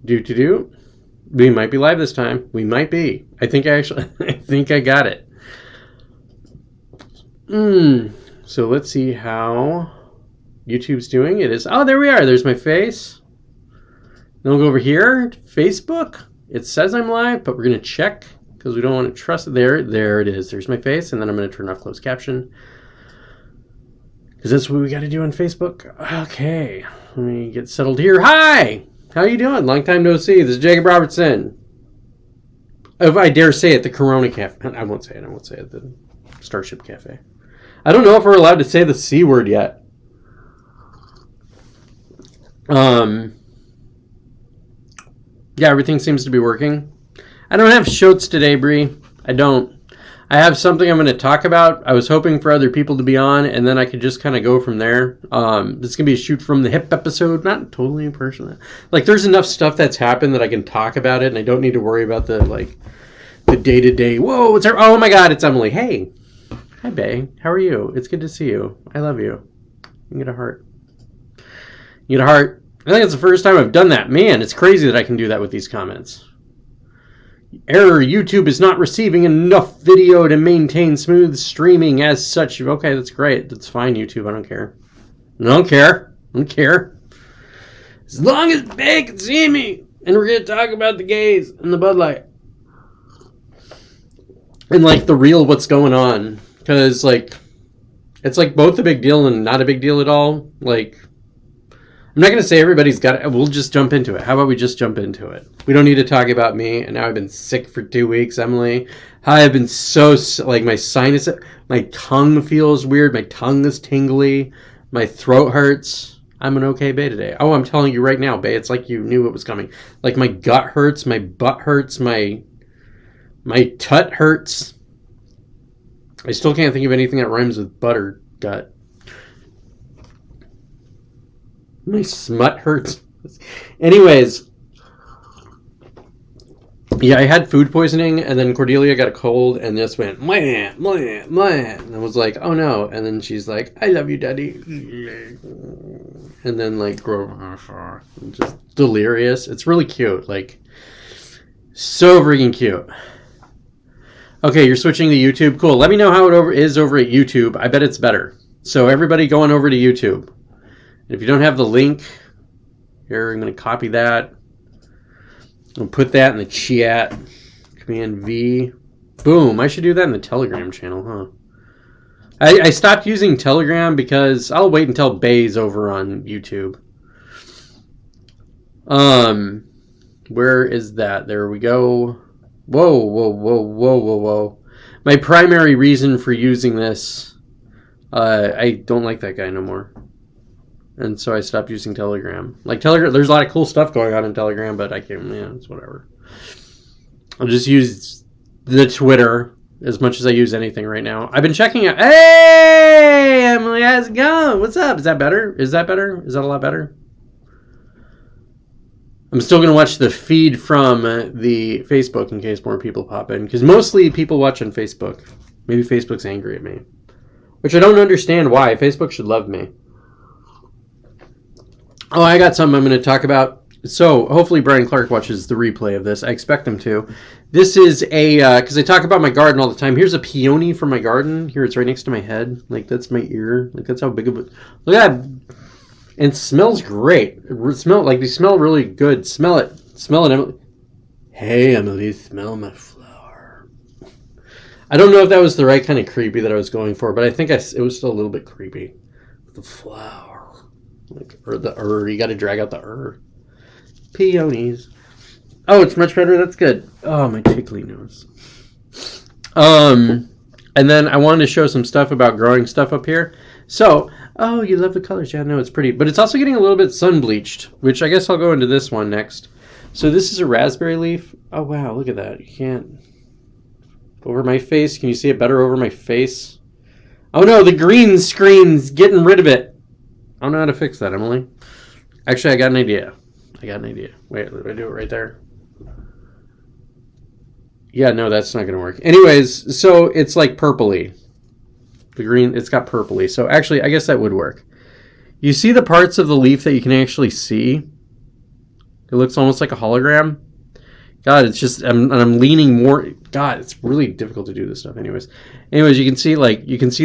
Do. We might be live this time. We might be. I think I think I got it. So let's see how YouTube's doing. It is. Oh, there we are. There's my face. Then we'll go over here. Facebook. It says I'm live, but we're going to check because we don't want to trust it. There it is. There's my face. And then I'm going to turn off closed caption because that's what we got to do on Facebook. Okay. Let me get settled here. Hi. How you doing? Long time no see. This is Jacob Robertson. If I dare say it, the Corona Cafe. I won't say it. I won't say it. The Starship Cafe. I don't know if we're allowed to say the C word yet. Yeah, everything seems to be working. I don't have shotes today, Bree. I don't. I have something I'm going to talk about. I was hoping for other people to be on, and then I could just kind of go from there. This is going to be a shoot from the hip episode. Not totally personal. Like, there's enough stuff that's happened that I can talk about it, and I don't need to worry about the day-to-day. Whoa, it's her. Oh, my God, it's Emily. Hey. Hi, Bae. How are you? It's good to see you. I love you. You get a heart. You get a heart. I think it's the first time I've done that. Man, it's crazy that I can do that with these comments. Error, YouTube is not receiving enough video to maintain smooth streaming as such. Okay, that's great. That's fine, YouTube. I don't care. I don't care. I don't care. As long as Bae can see me. And we're going to talk about the gays and the Bud Light. And, like, the real what's going on. Because, like, it's, like, both a big deal and not a big deal at all. Like, I'm not going to say everybody's got it. We'll just jump into it. How about we just jump into it? We don't need to talk about me. And now I've been sick for 2 weeks, Emily. I have been so, like, my sinus, my tongue feels weird. My tongue is tingly. My throat hurts. I'm an okay Bae today. Oh, I'm telling you right now, Bae. It's like you knew it was coming. Like, my gut hurts. My butt hurts. My tut hurts. I still can't think of anything that rhymes with butter gut. My smut hurts. Anyways. Yeah, I had food poisoning, and then Cordelia got a cold, and just went, meh. And I was like, oh no. And then she's like, I love you, Daddy. And then, like, just delirious. It's really cute. Like, so freaking cute. Okay, you're switching to YouTube. Cool. Let me know how it is over at YouTube. I bet it's better. So everybody going over to YouTube. If you don't have the link, here, I'm going to copy that. I'll put that in the chat. Command V. Boom. I should do that in the Telegram channel, huh? I stopped using Telegram because I'll wait until Bae's over on YouTube. Where is that? There we go. Whoa. My primary reason for using this, I don't like that guy no more. And so I stopped using Telegram. Like, Telegram, there's a lot of cool stuff going on in Telegram, but I can't, it's whatever. I'll just use the Twitter as much as I use anything right now. I've been checking out. Hey, Emily, how's it going? What's up? Is that better? Is that better? Is that a lot better? I'm still going to watch the feed from the Facebook in case more people pop in. Because mostly people watch on Facebook. Maybe Facebook's angry at me. Which I don't understand why. Facebook should love me. Oh, I got something I'm going to talk about. So, hopefully Brian Clark watches the replay of this. I expect him to. This is a, because I talk about my garden all the time. Here's a peony from my garden. Here, it's right next to my head. Like, that's my ear. Like, that's how big of a, look at that. And it smells great. They smell really good. Smell it, Emily. Hey, Emily, smell my flower. I don't know if that was the right kind of creepy that I was going for, but I think it was still a little bit creepy. The flower. Like, or the you got to drag out the Peonies. Oh, it's much better. That's good. Oh, my tickly nose. And then I wanted to show some stuff about growing stuff up here. So, oh, you love the colors. Yeah, no, it's pretty. But it's also getting a little bit sun bleached, which I guess I'll go into this one next. So this is a raspberry leaf. Oh, wow, look at that. You can't. Over my face. Can you see it better over my face? Oh, no, the green screen's getting rid of it. I don't know how to fix that, Emily. Actually, I got an idea. Wait, did I do it right there? Yeah, no, that's not going to work. Anyways, so it's like purpley. The green, it's got purpley. So actually, I guess that would work. You see the parts of the leaf that you can actually see? It looks almost like a hologram. God, it's just, I'm leaning more. God, it's really difficult to do this stuff. Anyways, you can see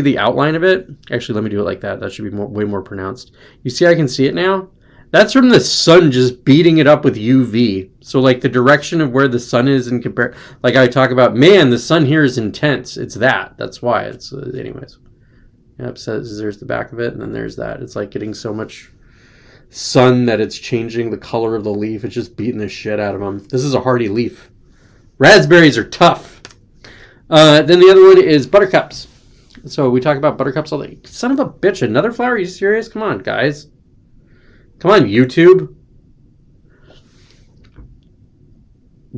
the outline of it. Actually, let me do it like that. That should be way more pronounced. You see, I can see it now. That's from the sun just beating it up with UV. So like the direction of where the sun is in compare, like I talk about, man, the sun here is intense. It's that. That's why it's, anyways. Yep, so there's the back of it, and then there's that. It's like getting so much sun that it's changing the color of the leaf. It's just beating the shit out of them. This is a hardy leaf. Raspberries are tough. Then the other one is buttercups. So we talk about buttercups all day. Son of a bitch, another flower? Are you serious? Come on, guys. Come on, YouTube.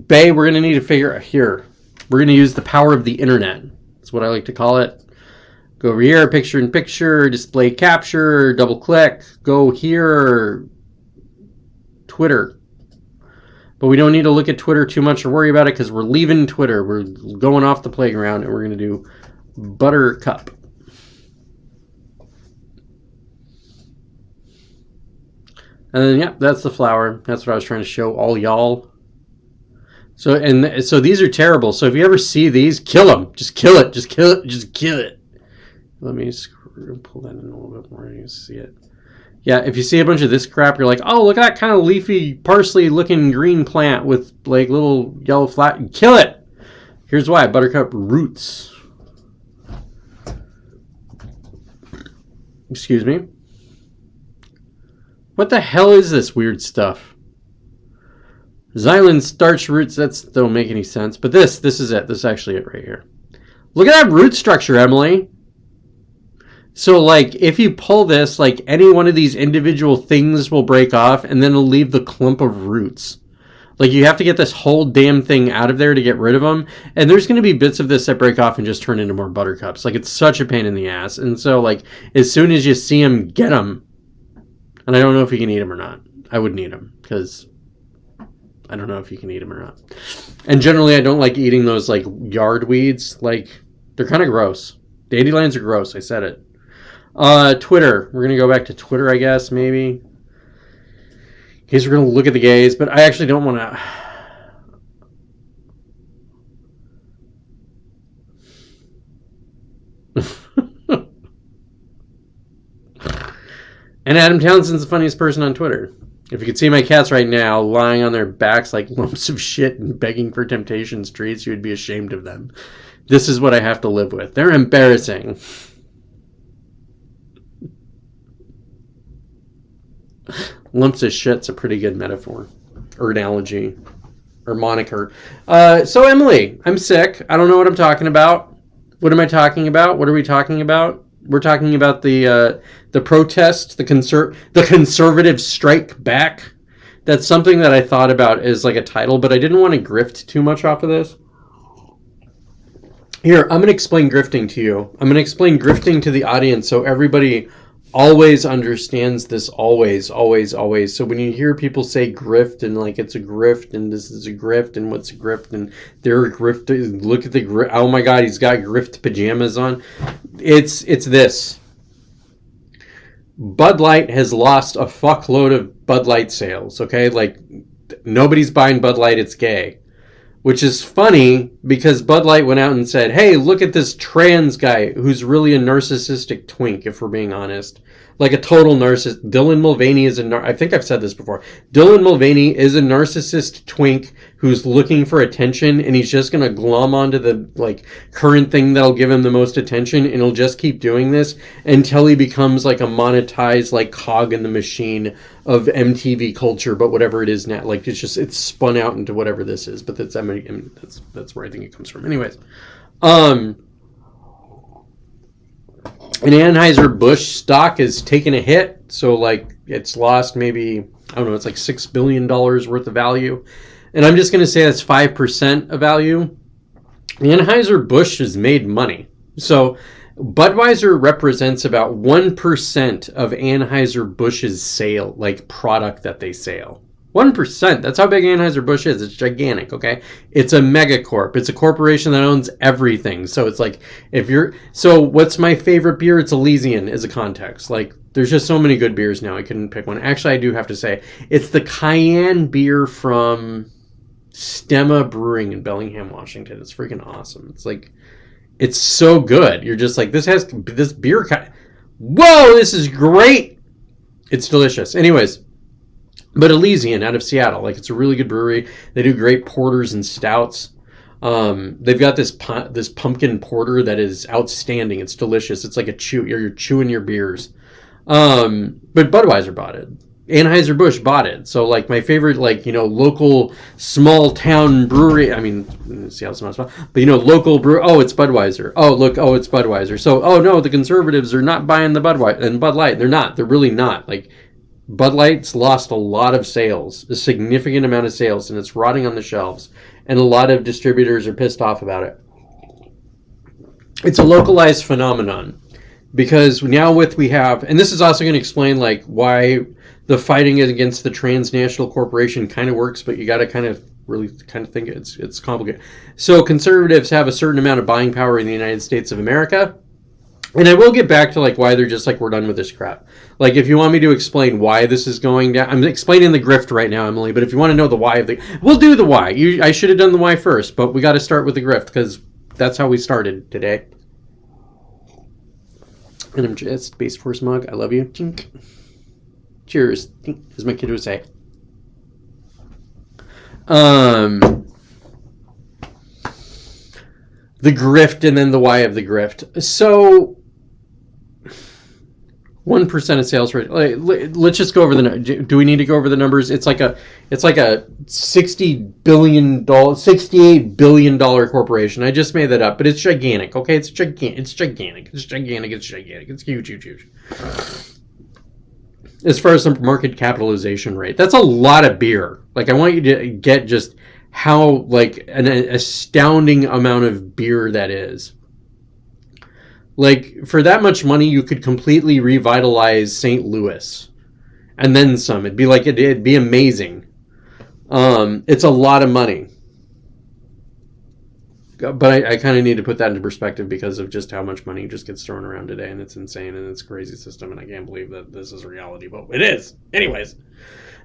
Bay, we're going to need to figure out here. We're going to use the power of the internet. That's what I like to call it. Go over here, picture in picture, display capture, double click, go here, Twitter. But we don't need to look at Twitter too much or worry about it because we're leaving Twitter. We're going off the playground and we're going to do buttercup. And then, yeah, that's the flower. That's what I was trying to show all y'all. So these are terrible. So if you ever see these, kill them. Just kill it. Just kill it. Just kill it. Let me pull that in a little bit more. You can see it. Yeah, if you see a bunch of this crap, you're like, oh, look at that kind of leafy, parsley-looking green plant with like little yellow flat. Kill it. Here's why. Buttercup roots. Excuse me. What the hell is this weird stuff? Xylem starch roots. That don't make any sense. But this is it. This is actually it right here. Look at that root structure, Emily. So, like, if you pull this, like, any one of these individual things will break off, and then it'll leave the clump of roots. Like, you have to get this whole damn thing out of there to get rid of them. And there's going to be bits of this that break off and just turn into more buttercups. Like, it's such a pain in the ass. And so, like, as soon as you see them, get them. And I don't know if you can eat them or not. I wouldn't eat them, because I don't know if you can eat them or not. And generally, I don't like eating those, like, yard weeds. Like, they're kind of gross. Dandelions are gross. I said it. Twitter. We're going to go back to Twitter, I guess, maybe. In case we're going to look at the gays, but I actually don't want to. And Adam Townsend's the funniest person on Twitter. If you could see my cats right now lying on their backs like lumps of shit and begging for Temptations treats, you would be ashamed of them. This is what I have to live with. They're embarrassing. Lumps of shit's a pretty good metaphor or analogy or moniker. So Emily, I'm sick. I don't know what I'm talking about. What am I talking about? What are we talking about? We're talking about the protest, the conservative strike back. That's something that I thought about as like a title, but I didn't want to grift too much off of this. Here, I'm going to explain grifting to you. I'm going to explain grifting to the audience so everybody always understands this, always. So when you hear people say grift and like it's a grift and this is a grift and what's a grift and they're a grift, look at the grift. Oh my God, he's got grift pajamas on. It's this. Bud Light has lost a fuckload of Bud Light sales, okay? Like nobody's buying Bud Light, it's gay. Which is funny because Bud Light went out and said, hey, look at this trans guy who's really a narcissistic twink, if we're being honest. Like a total narcissist. Dylan Mulvaney is I think I've said this before. Dylan Mulvaney is a narcissist twink who's looking for attention, and he's just going to glom onto the like current thing that'll give him the most attention, and he'll just keep doing this until he becomes like a monetized like cog in the machine of MTV culture, but whatever it is now. Like it's spun out into whatever this is, but that's where I think it comes from. Anyways, and Anheuser-Busch stock is taking a hit, so like it's lost maybe, I don't know, it's like $6 billion worth of value. And I'm just going to say that's 5% of value. Anheuser-Busch has made money. So Budweiser represents about 1% of Anheuser-Busch's sale, like product that they sell. 1%. That's how big Anheuser-Busch is. It's gigantic, okay? It's a megacorp. It's a corporation that owns everything. So it's like, so what's my favorite beer? It's Elysian as a context. Like, There's just so many good beers now. I couldn't pick one. Actually, I do have to say, it's the Cayenne beer from Stemma Brewing in Bellingham, Washington. It's freaking awesome. It's like, it's so good. You're just like, this beer. Whoa, this is great. It's delicious. Anyways, but Elysian out of Seattle, like, it's a really good brewery. They do great porters and stouts. They've got this pumpkin porter that is outstanding. It's delicious. It's like you're chewing your beers. But Budweiser bought it. Anheuser-Busch bought it. So, like, my favorite, like, local small town brewery. I mean, Seattle's not small, but local brew. Oh, it's Budweiser. Oh, look. Oh, it's Budweiser. So, oh no, the conservatives are not buying the Budweiser and Bud Light. They're not. They're really not. Like, Bud Light's lost a lot of sales, a significant amount of sales, and it's rotting on the shelves. And a lot of distributors are pissed off about it. It's a localized phenomenon. Because now we have, and this is also going to explain like why the fighting against the transnational corporation kind of works, but you got to kind of really kind of think it's complicated. So conservatives have a certain amount of buying power in the United States of America. And I will get back to like why they're just like, we're done with this crap. Like, if you want me to explain why this is going down, I'm explaining the grift right now, Emily, but if you want to know the why we'll do the why. I should have done the why first, but we got to start with the grift because that's how we started today. And I'm just Space Force mug. I love you. Chink. Cheers, as my kid would say. The grift and then the why of the grift. So 1% of sales rate. Let's just go over do we need to go over the numbers? It's like a $68 billion corporation. I just made that up, but it's gigantic. Okay, it's gigantic. It's huge. As far as the market capitalization rate, that's a lot of beer. Like, I want you to get just how like an astounding amount of beer that is. Like, for that much money, you could completely revitalize St. Louis. And then some. It'd be amazing. It's a lot of money. But I kind of need to put that into perspective because of just how much money just gets thrown around today. And it's insane, and it's a crazy system, and I can't believe that this is reality. But it is. Anyways.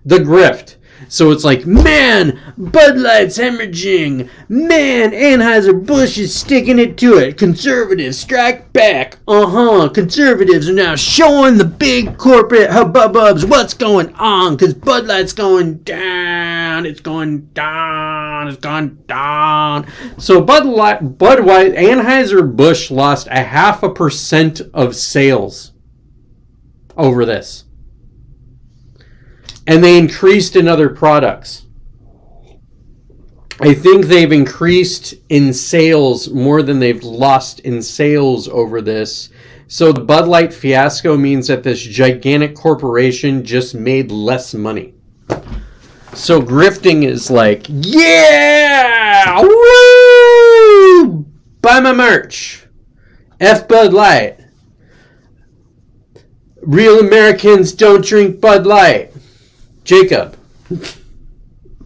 The grift. So it's like, man, Bud Light's hemorrhaging. Man, Anheuser-Busch is sticking it to it. Conservatives strike back. Conservatives are now showing the big corporate hubbubs what's going on. Because Bud Light's going down. It's going down. It's gone down. So Budweiser, Anheuser-Busch lost 0.5% of sales over this. And they increased in other products. I think they've increased in sales more than they've lost in sales over this. So the Bud Light fiasco means that this gigantic corporation just made less money. So grifting is like, yeah! Woo! Buy my merch. F Bud Light. Real Americans don't drink Bud Light. Jacob.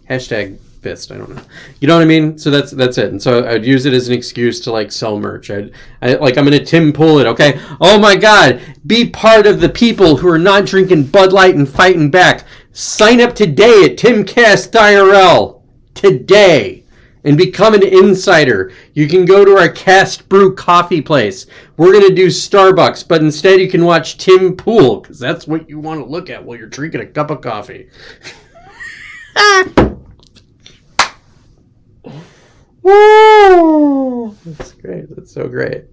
Hashtag fist. I don't know. You know what I mean? So that's it. And so I'd use it as an excuse to like sell merch. I'm gonna Tim Pool it. Okay. Oh my God. Be part of the people who are not drinking Bud Light and fighting back. Sign up today at Timcast IRL today and become an insider. You can go to our Cast Brew coffee place. We're going to do Starbucks, but instead you can watch Tim Pool, because that's what you want to look at while you're drinking a cup of coffee. Woo! That's great. That's so great.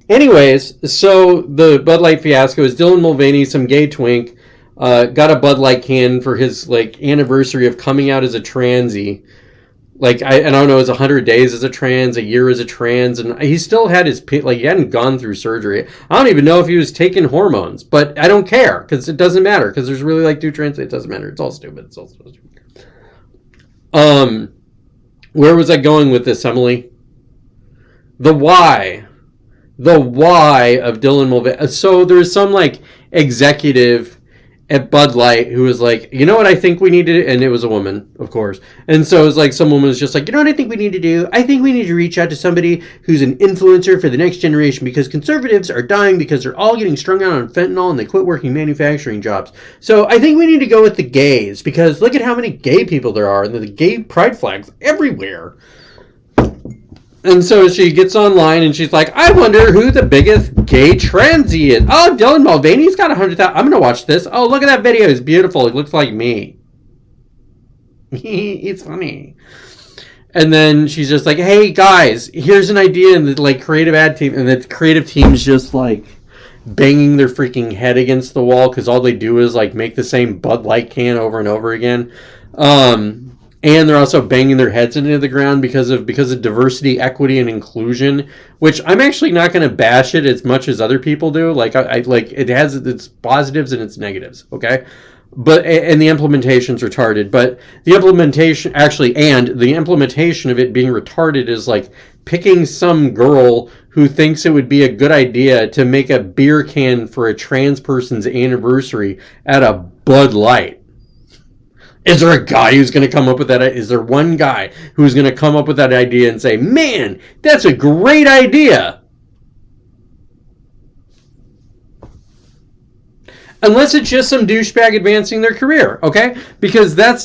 Anyways, so the Bud Light fiasco is Dylan Mulvaney, some gay twink, got a Bud Light can for his like anniversary of coming out as a transy. Like, I don't know, it was 100 days as a trans, a year as a trans, and he still had he hadn't gone through surgery. I don't even know if he was taking hormones, but I don't care, because it doesn't matter, because there's really like two trans, it doesn't matter, it's all stupid, it's all stupid. Where was I going with this, Emily? The why of Dylan Mulvaney. So there's some like executive at Bud Light who was like, you know what I think we need to do? And it was a woman, of course. And so it was like some woman was just like, you know what I think we need to do? I think we need to reach out to somebody who's an influencer for the next generation because conservatives are dying because they're all getting strung out on fentanyl and they quit working manufacturing jobs. So I think we need to go with the gays because look at how many gay people there are and the gay pride flags everywhere. And so she gets online and she's like, I wonder who the biggest gay transy is. Oh, Dylan Mulvaney's got 100,000. I'm going to watch this. Oh, look at that video. It's beautiful. It looks like me. It's funny. And then she's just like, hey, guys, here's an idea. And the like creative ad team, and the creative team's just like banging their freaking head against the wall because all they do is like make the same Bud Light can over and over again. And they're also banging their heads into the ground because of diversity, equity, and inclusion. Which I'm actually not going to bash it as much as other people do. Like I like it has its positives and its negatives. Okay, but and the implementation's retarded. But the implementation of it being retarded is like picking some girl who thinks it would be a good idea to make a beer can for a trans person's anniversary at a Bud Light. Is there a guy who's going to come up with that? Is there one guy who's going to come up with that idea and say, man, that's a great idea? Unless it's just some douchebag advancing their career, okay? Because that's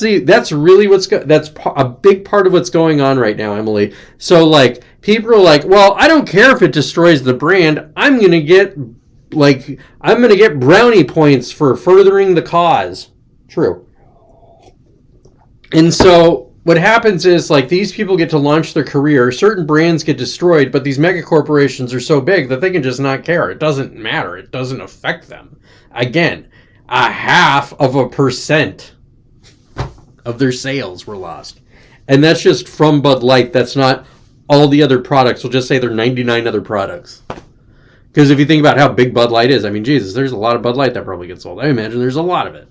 really that's a big part of what's going on right now, Emily. So like people are like, well, I don't care if it destroys the brand. I'm going to get brownie points for furthering the cause. True. And so what happens is like these people get to launch their career, certain brands get destroyed, but these mega corporations are so big that they can just not care. It doesn't matter. It doesn't affect them. Again, 0.5% of their sales were lost. And that's just from Bud Light. That's not all the other products. We'll just say there are 99 other products. Because if you think about how big Bud Light is, I mean, Jesus, there's a lot of Bud Light that probably gets sold. I imagine there's a lot of it.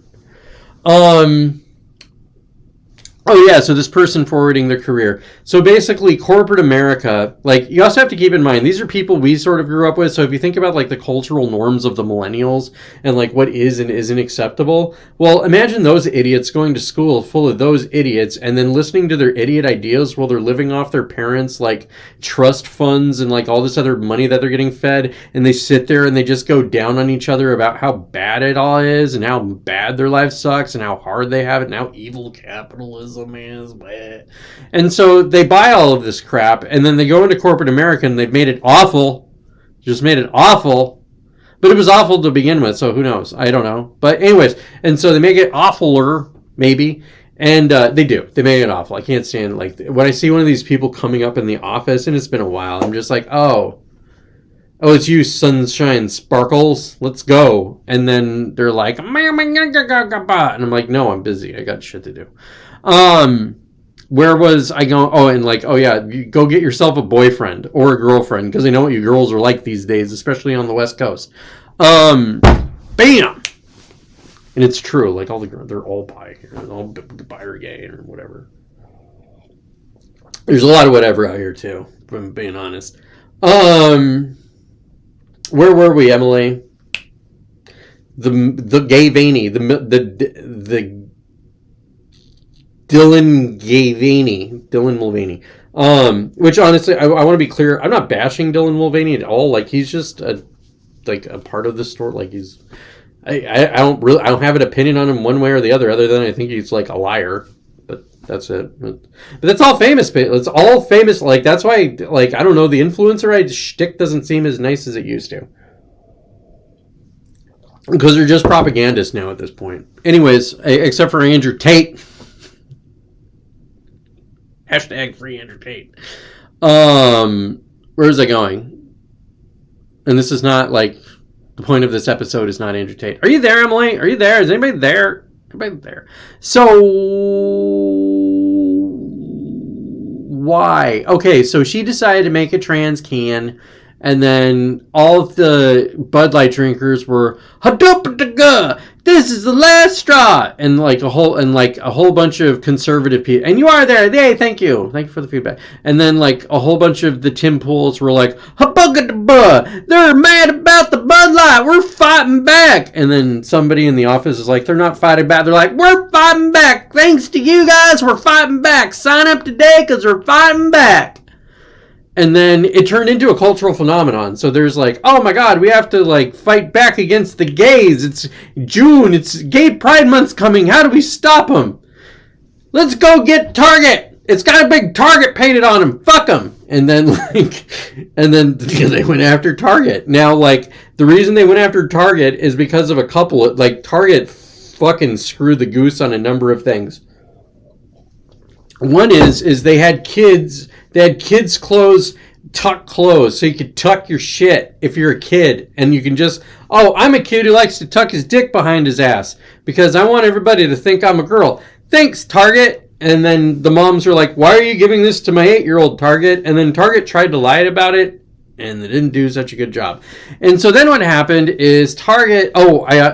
Oh yeah, so this person forwarding their career. So basically corporate America, like you also have to keep in mind, these are people we sort of grew up with. So if you think about like the cultural norms of the millennials and like what is and isn't acceptable, well, imagine those idiots going to school full of those idiots and then listening to their idiot ideas while they're living off their parents' like trust funds and like all this other money that they're getting fed. And they sit there and they just go down on each other about how bad it all is and how bad their life sucks and how hard they have it and how evil capitalism is. And so they buy all of this crap and then they go into corporate America and they've made it awful. Just made it awful. But it was awful to begin with, so who knows? I don't know. But anyways, and so they make it awfuler, maybe. And they do. They make it awful. I can't stand like when I see one of these people coming up in the office, and it's been a while, I'm just like, oh, it's you, Sunshine Sparkles. Let's go. And then they're like, and I'm like, no, I'm busy. I got shit to do. Where was I going? Oh, and like, oh yeah, you go get yourself a boyfriend or a girlfriend because I know what you girls are like these days, especially on the West Coast. Bam! And it's true. Like all the girls, they're all bi here. They're all bi or gay or whatever. There's a lot of whatever out here too, if I'm being honest. Where were we, Emily? The gay veiny, the Dylan Mulvaney. Which honestly, I want to be clear. I'm not bashing Dylan Mulvaney at all. Like he's just a part of the story. Like he's, I don't have an opinion on him one way or the other than I think he's like a liar. But that's it. But that's all famous. It's all famous. Like that's why. Like I don't know. The influencer shtick doesn't seem as nice as it used to. Because they're just propagandists now at this point. Anyways, except for Andrew Tate. Hashtag free Andrew Tate. Where is I going? And this is not like the point of this episode is not Andrew Tate. Are you there, Emily? Are you there? Is anybody there? Everybody there. So why? Okay, so she decided to make a trans can. And then all of the Bud Light drinkers were, this is the last straw, and like a whole bunch of conservative people, and you are there, yay, thank you for the feedback. And then like a whole bunch of the Tim Pools were like, they're mad about the Bud Light, we're fighting back. And then somebody in the office is like, they're not fighting back, they're like, we're fighting back, thanks to you guys, we're fighting back, sign up today because we're fighting back. And then it turned into a cultural phenomenon. So there's like, oh my God, we have to like fight back against the gays. It's June. It's Gay Pride Month's coming. How do we stop them? Let's go get Target. It's got a big Target painted on them. Fuck them. And then they went after Target. Now, like, the reason they went after Target is because of a couple. Like, Target fucking screwed the goose on a number of things. One is they had kids clothes, tuck clothes, so you could tuck your shit if you're a kid, and you can just, oh, I'm a kid who likes to tuck his dick behind his ass because I want everybody to think I'm a girl. Thanks, Target. And then the moms were like, why are you giving this to my 8-year-old, Target? And then Target tried to lie about it, and they didn't do such a good job. And so then what happened is Target,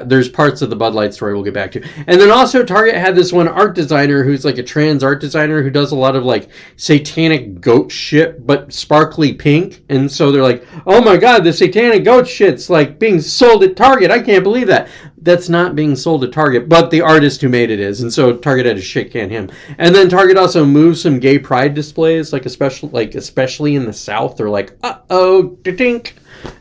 there's parts of the Bud Light story we'll get back to. And then also Target had this one art designer who's like a trans art designer who does a lot of like satanic goat shit, but sparkly pink. And so they're like, oh my God, the satanic goat shit's like being sold at Target. I can't believe that. That's not being sold at Target, but the artist who made it is. And so Target had to shit can him. And then Target also moved some gay pride displays, especially in the South. They're like, da-tink.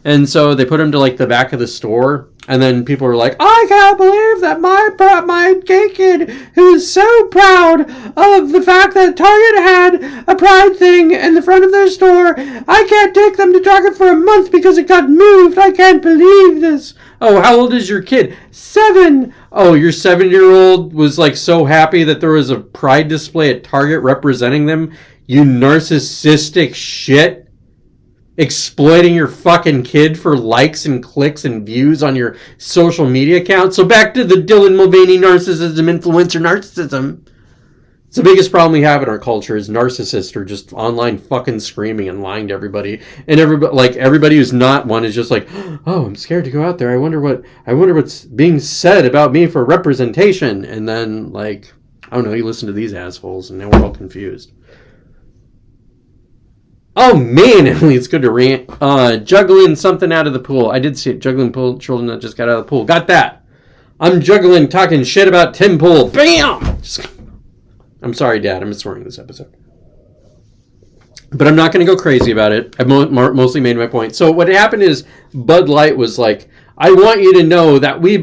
And so they put them to like the back of the store. And then people were like, I can't believe that my gay kid, who's so proud of the fact that Target had a pride thing in the front of their store, I can't take them to Target for a month because it got moved. I can't believe this. Oh, how old is your kid? 7. Oh, your 7-year-old was like so happy that there was a pride display at Target representing them? You narcissistic shit. Exploiting your fucking kid for likes and clicks and views on your social media account. So back to the Dylan Mulvaney influencer narcissism. It's the biggest problem we have in our culture is narcissists are just online fucking screaming and lying to everybody. And everybody who's not one is just like, oh, I'm scared to go out there. I wonder what's being said about me for representation. And then like, I don't know, you listen to these assholes and now we're all confused. Oh man, Emily, it's good to rant. Juggling something out of the pool. I did see it. Juggling pool children that just got out of the pool. Got that. I'm juggling, talking shit about Tim Pool. Bam! I'm sorry, Dad. I'm swearing this episode. But I'm not going to go crazy about it. I've mostly made my point. So what happened is Bud Light was like, I want you to know that we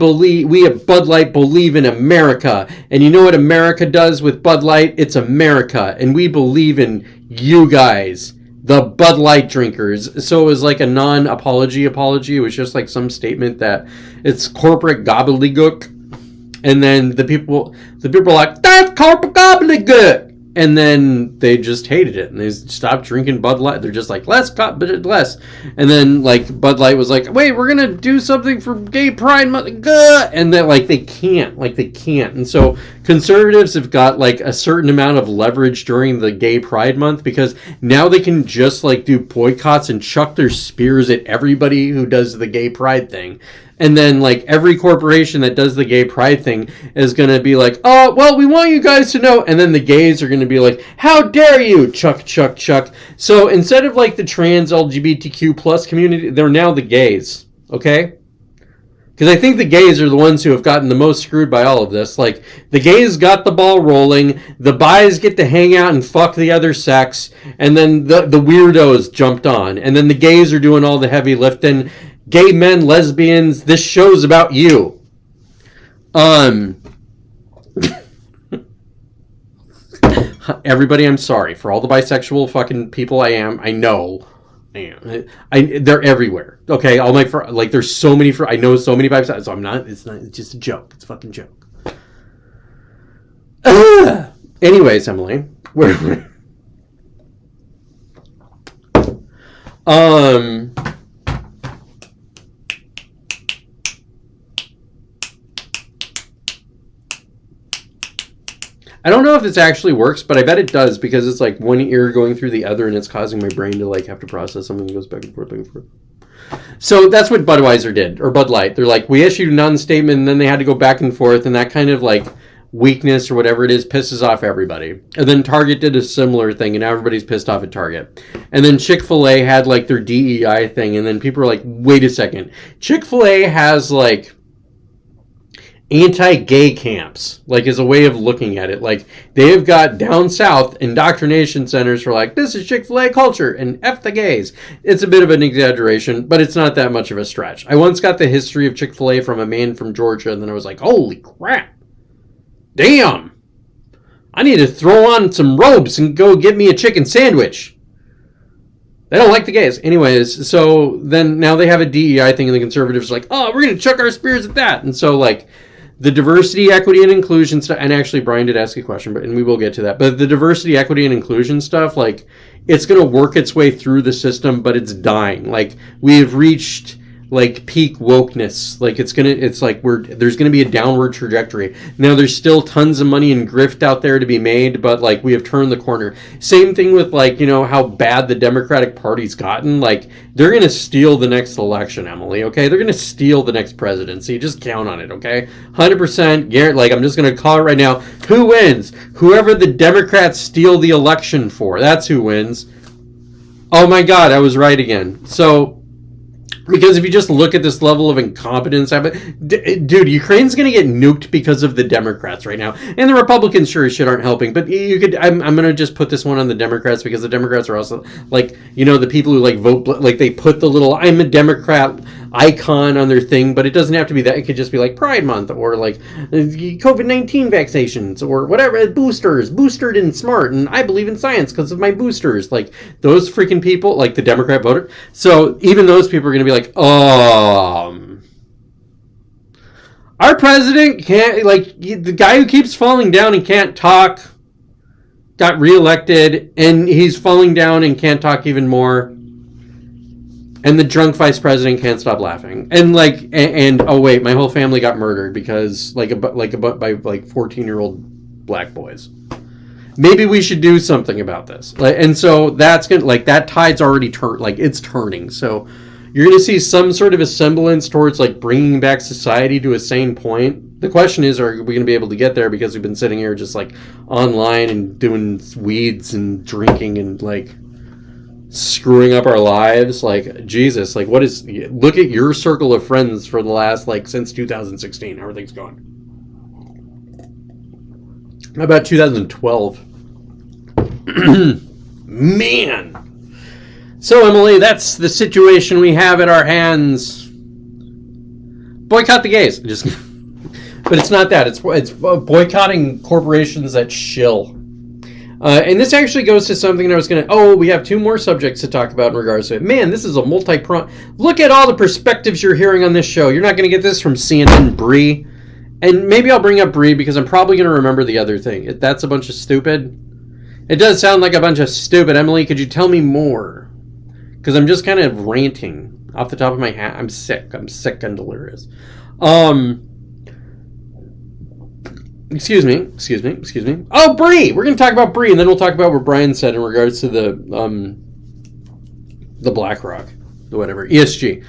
at Bud Light believe in America. And you know what America does with Bud Light? It's America. And we believe in you guys. The Bud Light drinkers. So it was like a non-apology. It was just like some statement that it's corporate gobbledygook. And then the people are like, that's corporate gobbledygook. And then they just hated it. And they stopped drinking Bud Light. They're just like, less. And then like Bud Light was like, wait, we're going to do something for Gay Pride Month. And then they can't. And so conservatives have got like a certain amount of leverage during the Gay Pride Month because now they can just like do boycotts and chuck their spears at everybody who does the Gay Pride thing. And then, like, every corporation that does the gay pride thing is going to be like, oh, well, we want you guys to know. And then the gays are going to be like, how dare you? Chuck. So instead of, like, the trans LGBTQ plus community, they're now the gays. Okay? Because I think the gays are the ones who have gotten the most screwed by all of this. Like, the gays got the ball rolling. The bis get to hang out and fuck the other sex. And then the weirdos jumped on. And then the gays are doing all the heavy lifting. Gay men, lesbians, this show's about you. Everybody, I'm sorry for all the bisexual fucking people I know. They're everywhere. Okay, all my there's so many I know so many bisexuals. So it's just a joke. It's a fucking joke. Anyways, Emily, I don't know if this actually works, but I bet it does because it's like one ear going through the other and it's causing my brain to like have to process something that goes back and forth. So that's what Budweiser did, or Bud Light. They're like, we issued a non-statement, and then they had to go back and forth, and that kind of like weakness or whatever it is pisses off everybody. And then Target did a similar thing, and now everybody's pissed off at Target. And then Chick-fil-A had like their DEI thing, and then people are like, wait a second. Chick-fil-A has like anti-gay camps, like, as a way of looking at it. Like, they've got down south indoctrination centers for like, this is Chick-fil-A culture and F the gays. It's a bit of an exaggeration, but it's not that much of a stretch. I once got the history of Chick-fil-A from a man from Georgia, and then I was like, holy crap. Damn. I need to throw on some robes and go get me a chicken sandwich. They don't like the gays. Anyways, so then now they have a DEI thing, and the conservatives are like, oh, we're going to chuck our spears at that. And so, like, the diversity, equity, and inclusion stuff, and actually Brian did ask a question, and we will get to that, but the diversity, equity, and inclusion stuff, like, it's going to work its way through the system, but it's dying. Like, we have reached like peak wokeness. Like, it's like there's gonna be a downward trajectory. Now there's still tons of money and grift out there to be made, but like, we have turned the corner. Same thing with like, you know, how bad the Democratic Party's gotten. Like, they're gonna steal the next election, Emily, okay? They're gonna steal the next presidency. Just count on it, okay? 100%, like, I'm just gonna call it right now. Who wins? Whoever the Democrats steal the election for, that's who wins. Oh my God, I was right again. So, because if you just look at this level of incompetence, dude, Ukraine's going to get nuked because of the Democrats right now. And the Republicans sure as shit aren't helping. But you could, I'm going to just put this one on the Democrats, because the Democrats are also, like, you know, the people who, like, vote, like, they put the little I'm a Democrat icon on their thing, but it doesn't have to be that. It could just be, like, Pride Month, or, like, COVID-19 vaccinations, or whatever, boosted and smart, and I believe in science because of my boosters. Like, those freaking people, like the Democrat voter. So even those people are going to be like, our president can't, like, the guy who keeps falling down and can't talk got reelected, and he's falling down and can't talk even more. And the drunk vice president can't stop laughing. And like, and oh wait, my whole family got murdered because by 14-year-old black boys. Maybe we should do something about this. Like, and so that's gonna, like, that tide's already turned, like, it's turning. So you're going to see some sort of a semblance towards, like, bringing back society to a sane point. The question is, are we going to be able to get there? Because we've been sitting here just, like, online and doing weeds and drinking and, like, screwing up our lives. Like, Jesus, like, what is, look at your circle of friends for the last, like, since 2016. How are things going? How about 2012? Man. So, Emily, that's the situation we have at our hands. Boycott the gays. Just, but it's not that. It's boycotting corporations that shill. And this actually goes to something that I was going to... Oh, we have two more subjects to talk about in regards to it. Man, this is a multi-pronged... Look at all the perspectives you're hearing on this show. You're not going to get this from CNN Bree. And maybe I'll bring up Bree because I'm probably going to remember the other thing. That's a bunch of stupid. It does sound like a bunch of stupid. Emily, could you tell me more? Because I'm just kind of ranting off the top of my head. I'm sick and delirious. Excuse me. Oh, Bree! We're going to talk about Bree, and then we'll talk about what Brian said in regards to the BlackRock, the whatever, ESG.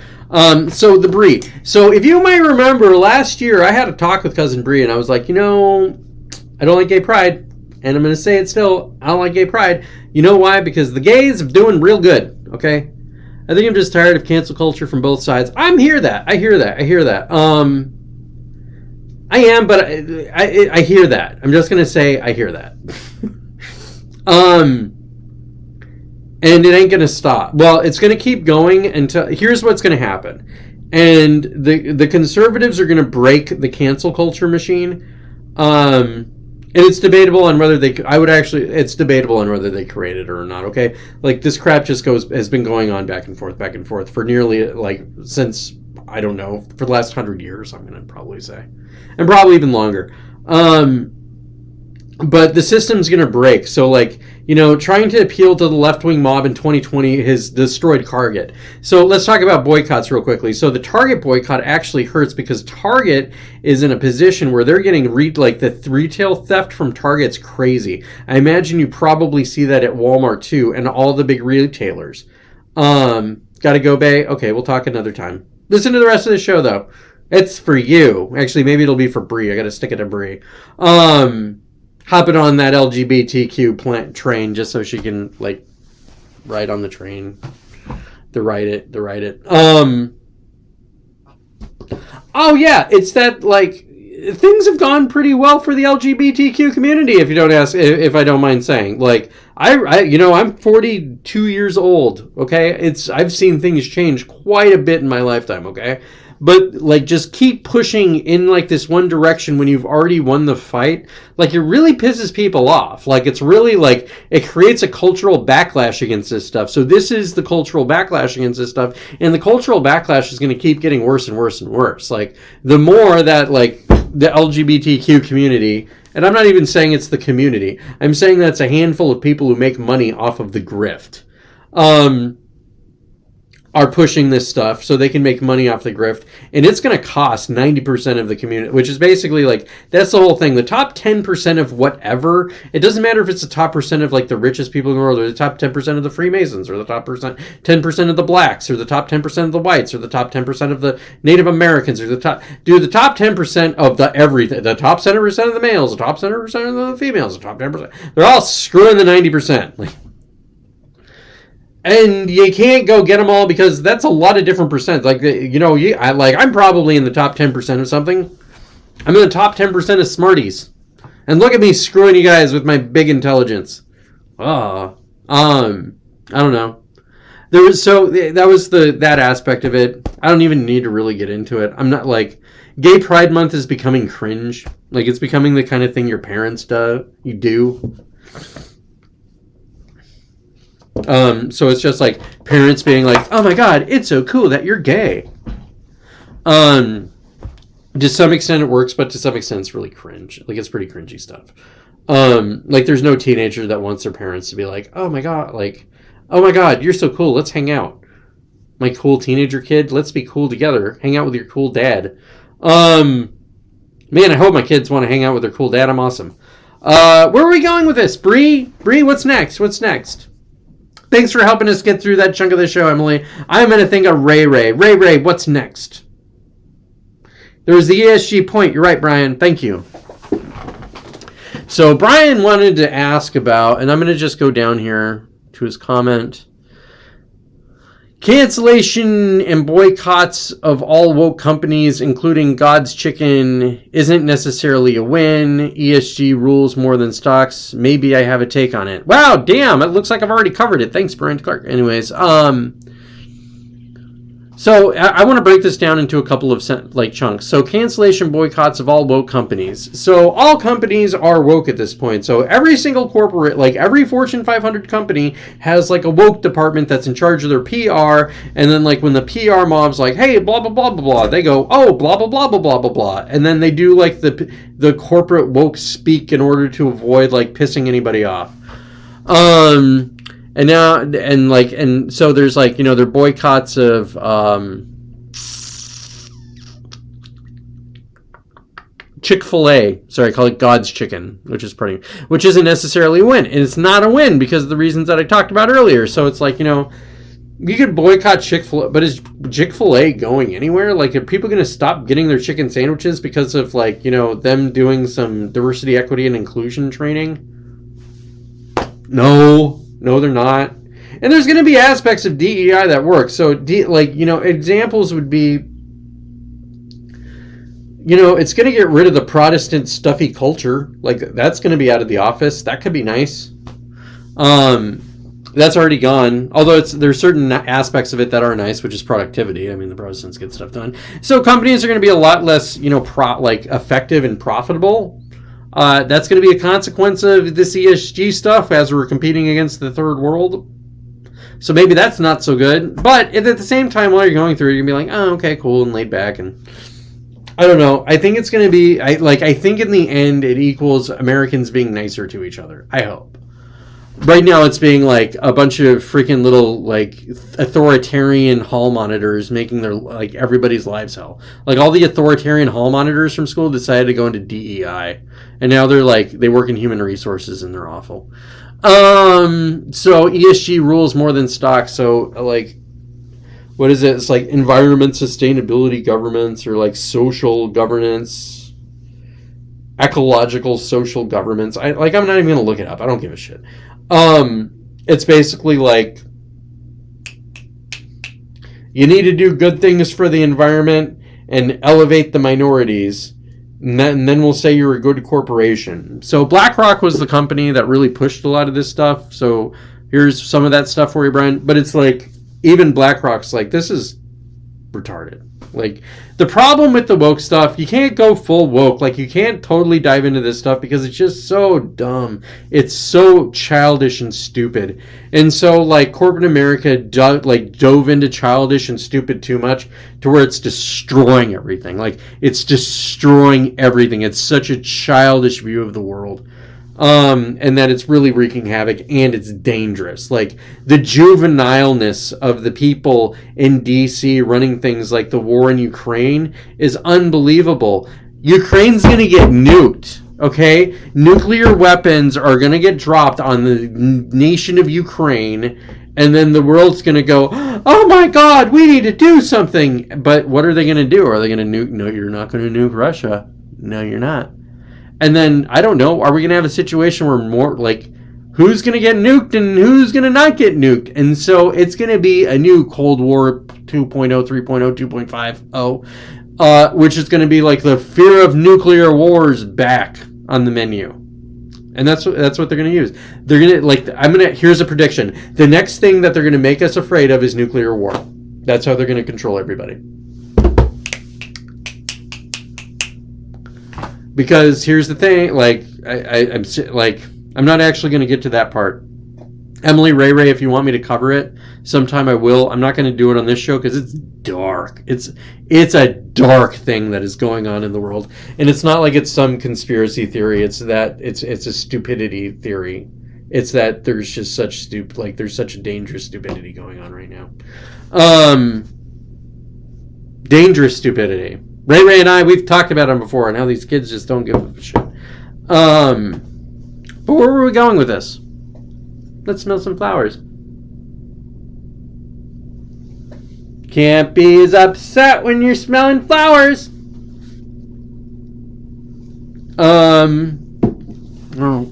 So the Bree. So if you might remember, last year I had a talk with Cousin Bree, and I was like, you know, I don't like gay pride. And I'm going to say it still, I don't like gay pride. You know why? Because the gays are doing real good, okay? I think I'm just tired of cancel culture from both sides. I hear that. I hear that. I am, but I hear that. I'm just going to say I hear that. And it ain't going to stop. Well, it's going to keep going until... Here's what's going to happen. And the conservatives are going to break the cancel culture machine. And it's debatable on whether they... It's debatable on whether they created it or not, okay? Like, this crap just has been going on back and forth for nearly, like, since, I don't know, for the last 100 years, I'm going to probably say. And probably even longer. But the system's going to break. So, like, you know, trying to appeal to the left-wing mob in 2020 has destroyed Target. So let's talk about boycotts real quickly. So the Target boycott actually hurts because Target is in a position where they're getting, the retail theft from Target's crazy. I imagine you probably see that at Walmart too and all the big retailers. Gotta go, Bay? Okay, we'll talk another time. Listen to the rest of the show, though. It's for you. Actually, maybe it'll be for Bree. I gotta stick it to Bree. Hopping on that LGBTQ plant train just so she can, like, ride on the train. To ride it. Oh, yeah, it's that, like, things have gone pretty well for the LGBTQ community, if you don't ask, if I don't mind saying. Like, I'm 42 years old, okay? I've seen things change quite a bit in my lifetime, okay? But, like, just keep pushing in, like, this one direction when you've already won the fight. Like, it really pisses people off. Like, it's really, like, it creates a cultural backlash against this stuff. So this is the cultural backlash against this stuff. And the cultural backlash is going to keep getting worse and worse and worse. Like, the more that, like, the LGBTQ community, and I'm not even saying it's the community. I'm saying that's a handful of people who make money off of the grift. Are pushing this stuff so they can make money off the grift, and it's going to cost 90% of the community, which is basically, like, that's the whole thing. The top 10% of whatever, it doesn't matter if it's the top percent of, like, the richest people in the world, or the top 10% of the Freemasons, or the top 10% of the blacks, or the top 10% of the whites, or the top 10% of the Native Americans, or the top 10% of the everything, the top 10% of the males, the top 10% of the females, the top 10%, they're all screwing the 90%. Like, and you can't go get them all because that's a lot of different percents. Like, I'm probably in the top 10% of something. I'm in the top 10% of Smarties. And look at me screwing you guys with my big intelligence. I don't know. That was that aspect of it. I don't even need to really get into it. I'm not, like, Gay Pride Month is becoming cringe. Like, it's becoming the kind of thing your parents do. So it's just like parents being like, oh my god, it's so cool that you're gay. To some extent it works, but to some extent it's really cringe. Like, it's pretty cringy stuff. Like, there's no teenager that wants their parents to be like, oh my god, you're so cool, let's hang out. My cool teenager kid, let's be cool together. Hang out with your cool dad. Man, I hope my kids want to hang out with their cool dad. I'm awesome. Where are we going with this? Bree, what's next? Thanks for helping us get through that chunk of the show, Emily. I'm going to think of Ray. Ray, what's next? There was the ESG point. You're right, Brian. Thank you. So Brian wanted to ask about, and I'm going to just go down here to his comment. Cancellation and boycotts of all woke companies, including God's Chicken, isn't necessarily a win. ESG rules more than stocks. Maybe I have a take on it. Wow, damn, it looks like I've already covered it. Thanks, Brian Clark. Anyways, so I want to break this down into a couple of chunks. So cancellation boycotts of all woke companies. So all companies are woke at this point. So every single corporate, like every Fortune 500 company has like a woke department that's in charge of their PR. And then like when the PR mob's like, hey, blah, blah, blah, blah, blah, they go, oh, blah, blah, blah, blah, blah, blah, blah. And then they do like the corporate woke speak in order to avoid like pissing anybody off. And now, and so there's like, there are boycotts of, Chick-fil-A. Sorry, I call it God's Chicken, which isn't necessarily a win. And it's not a win because of the reasons that I talked about earlier. So it's like, you could boycott Chick-fil-A, but is Chick-fil-A going anywhere? Like, are people going to stop getting their chicken sandwiches because of like, them doing some diversity, equity, and inclusion training? No, they're not. And there's going to be aspects of DEI that work. So, examples would be, it's going to get rid of the Protestant stuffy culture. Like, that's going to be out of the office. That could be nice. That's already gone. Although there's certain aspects of it that are nice, which is productivity. I mean, the Protestants get stuff done. So companies are going to be a lot less, effective and profitable. That's going to be a consequence of this ESG stuff as we're competing against the third world. So maybe that's not so good. But at the same time, while you're going through it, you're going to be like, oh, okay, cool, and laid back. And I don't know. I think it's going to be, I think in the end, it equals Americans being nicer to each other. I hope. Right now, it's being like a bunch of freaking little like authoritarian hall monitors making their like everybody's lives hell. Like all the authoritarian hall monitors from school decided to go into DEI, and now they're like they work in human resources and they're awful. So ESG rules more than stocks. So like what is it? It's like environment sustainability governments, or like social governance, ecological social governments. I'm not even going to look it up. I don't give a shit. It's basically like, you need to do good things for the environment and elevate the minorities, and then we'll say you're a good corporation. So BlackRock was the company that really pushed a lot of this stuff. So here's some of that stuff for you, Brian. But it's like, even BlackRock's like, this is retarded. Like, the problem with the woke stuff, you can't go full woke. Like, you can't totally dive into this stuff because it's just so dumb. It's so childish and stupid. And so, like, corporate America dove into childish and stupid too much to where it's destroying everything. Like, it's destroying everything. It's such a childish view of the world. And that it's really wreaking havoc, and it's dangerous. Like, the juvenileness of the people in DC running things like the war in Ukraine is unbelievable. Ukraine's gonna get nuked, okay? Nuclear weapons are gonna get dropped on the nation of Ukraine, and then the world's gonna go, oh my god, we need to do something. But what are they gonna do? Are they gonna nuke? No, you're not gonna nuke Russia. No, you're not. And then, I don't know, are we going to have a situation where more, like, who's going to get nuked and who's going to not get nuked? And so it's going to be a new Cold War 2.0, 3.0, 2.50, which is going to be like the fear of nuclear wars back on the menu. And that's what they're going to use. They're going to, like, here's a prediction. The next thing that they're going to make us afraid of is nuclear war. That's how they're going to control everybody. Because here's the thing, like, I'm not actually going to get to that part. Emily Ray, if you want me to cover it sometime, I will. I'm not going to do it on this show because it's dark. It's a dark thing that is going on in the world, and it's not like it's some conspiracy theory. It's that it's a stupidity theory. It's that there's just such there's such a dangerous stupidity going on right now. Dangerous stupidity. Ray and I, we've talked about them before, and how these kids just don't give a shit. But where were we going with this? Let's smell some flowers. Can't be as upset when you're smelling flowers. Oh,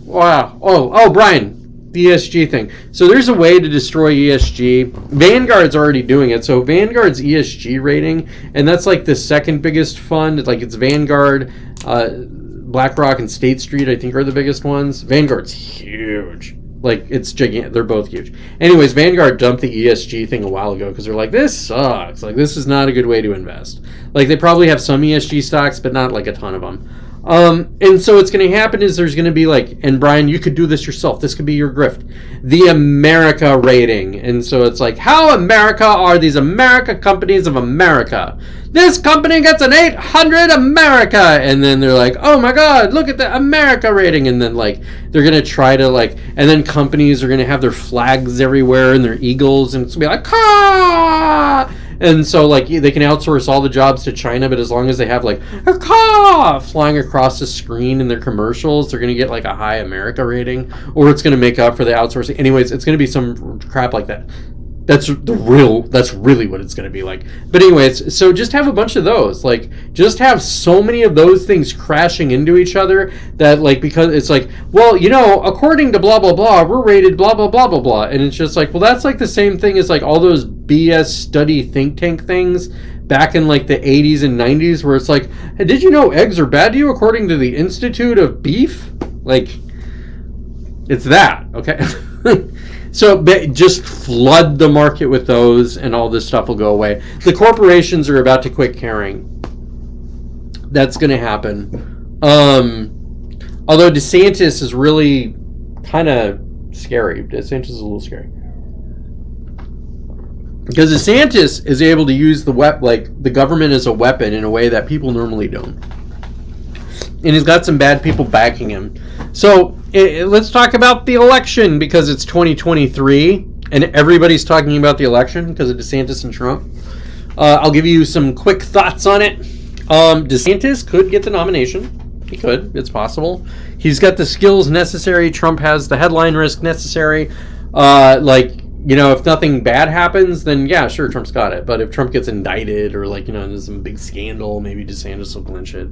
wow. Oh, Brian. The ESG thing. So there's a way to destroy ESG. Vanguard's already doing it. So Vanguard's ESG rating, and that's like the second biggest fund. It's Vanguard, BlackRock, and State Street, I think, are the biggest ones. Vanguard's huge. Like, it's gigantic. They're both huge. Anyways, Vanguard dumped the ESG thing a while ago because they're like, this sucks. Like, this is not a good way to invest. Like, they probably have some ESG stocks, but not like a ton of them. And so what's going to happen is there's going to be like, and Brian, you could do this yourself. This could be your grift. The America rating. And so it's like, how America are these America companies of America? This company gets an 800 America. And then they're like, oh my God, look at the America rating. And then like, they're going to try to like, and then companies are going to have their flags everywhere and their eagles. And it's going to be like, caw! And so, like, they can outsource all the jobs to China, but as long as they have, like, a car flying across the screen in their commercials, they're going to get, like, a high America rating, or it's going to make up for the outsourcing. Anyways, it's going to be some crap like that. That's really what it's going to be like. But anyways, so just have a bunch of those. Like, just have so many of those things crashing into each other that, like, because it's like, well, you know, according to blah, blah, blah, we're rated blah, blah, blah, blah, blah. And it's just like, well, that's like the same thing as, like, all those BS study think tank things back in, like, the 80s and 90s where it's like, hey, did you know eggs are bad to you according to the Institute of Beef? Like, it's that, okay? So just flood the market with those and all this stuff will go away. The corporations are about to quit caring. That's going to happen. Although DeSantis is really kind of scary. DeSantis is a little scary. Because DeSantis is able to use the government as a weapon in a way that people normally don't. And he's got some bad people backing him. So let's talk about the election because it's 2023 and everybody's talking about the election because of DeSantis and Trump. I'll give you some quick thoughts on it. DeSantis could get the nomination. He could. It's possible. He's got the skills necessary. Trump has the headline risk necessary. if nothing bad happens, then yeah, sure, Trump's got it. But if Trump gets indicted or like, there's some big scandal, maybe DeSantis will clinch it.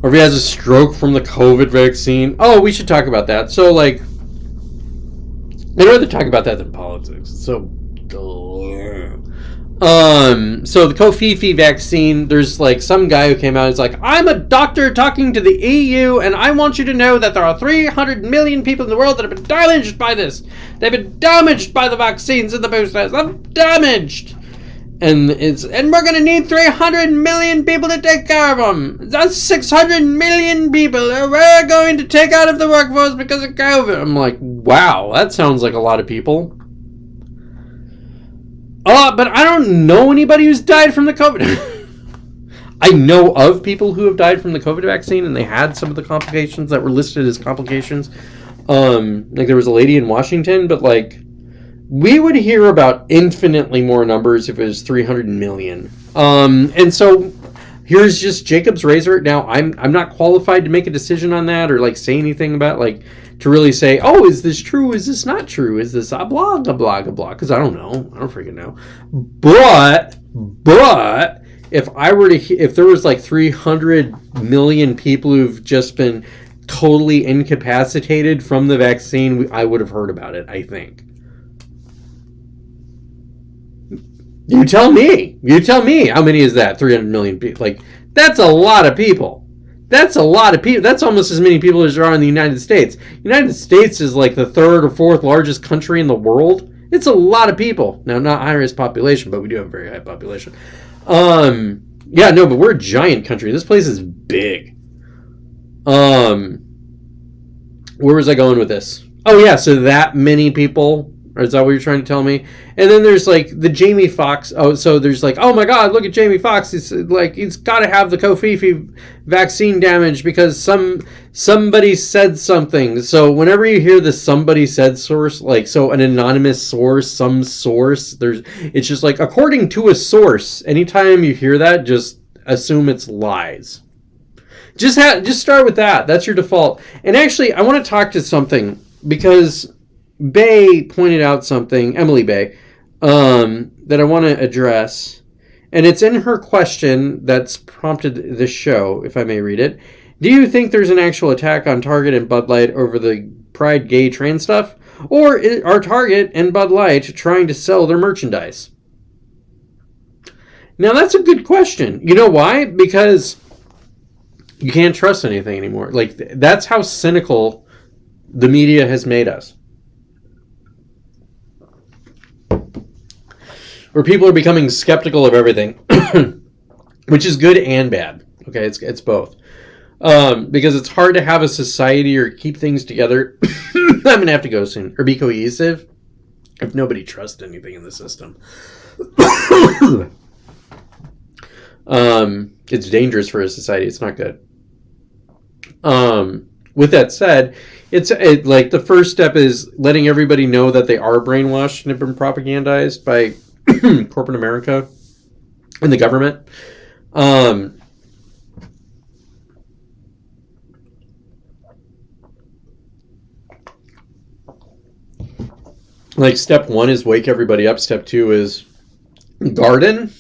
Or if he has a stroke from the COVID vaccine. Oh, we should talk about that. So like, I'd rather talk about that than politics. So the Kofifi vaccine, there's like some guy who came out and is like, I'm a doctor talking to the EU, and I want you to know that there are 300 million people in the world that have been damaged by this. They've been damaged by the vaccines and the boosters. I'm damaged. And we're going to need 300 million people to take care of them. That's 600 million people that we're going to take out of the workforce because of COVID. I'm like, wow, that sounds like a lot of people. But I don't know anybody who's died from the COVID. I know of people who have died from the COVID vaccine, and they had some of the complications that were listed as complications. Like there was a lady in Washington, but like we would hear about infinitely more numbers if it was 300 million. And so here's just Jacob's razor. Now I'm not qualified to make a decision on that or like say anything about like to really say, oh, is this true? Is this not true? Is this a blah, a blah, a blah? Because I don't know. I don't freaking know. But if I were to, if there was like 300 million people who've just been totally incapacitated from the vaccine, I would have heard about it, I think. You tell me. How many is that? 300 million people. Like, that's a lot of people. That's a lot of people. That's almost as many people as there are in the United States. United States is like the third or fourth largest country in the world. It's a lot of people. Now, not highest population, but we do have a very high population. Yeah, no, but we're a giant country. This place is big. Where was I going with this? Oh, yeah, so that many people. Or is that what you're trying to tell me? And then there's like the Jamie Foxx. Oh, so there's like, oh my God, look at Jamie Foxx. He's like, he's got to have the Kofifi vaccine damage because somebody said something. So whenever you hear the somebody said source, like so an anonymous source, some source, it's just like according to a source. Anytime you hear that, just assume it's lies. Just start with that. That's your default. And actually, I want to talk to something because Bay pointed out something, Emily Bay, that I want to address. And it's in her question that's prompted this show, if I may read it. Do you think there's an actual attack on Target and Bud Light over the Pride gay trans stuff? Or are Target and Bud Light trying to sell their merchandise? Now, that's a good question. You know why? Because you can't trust anything anymore. Like, that's how cynical the media has made us. Where people are becoming skeptical of everything, which is good and bad. Okay, it's both. Because it's hard to have a society or keep things together. I'm going to have to go soon. Or be cohesive if nobody trusts anything in the system. It's dangerous for a society. It's not good. With that said, like the first step is letting everybody know that they are brainwashed and have been propagandized by corporate America and the government. Like step one is wake everybody up. Step two is garden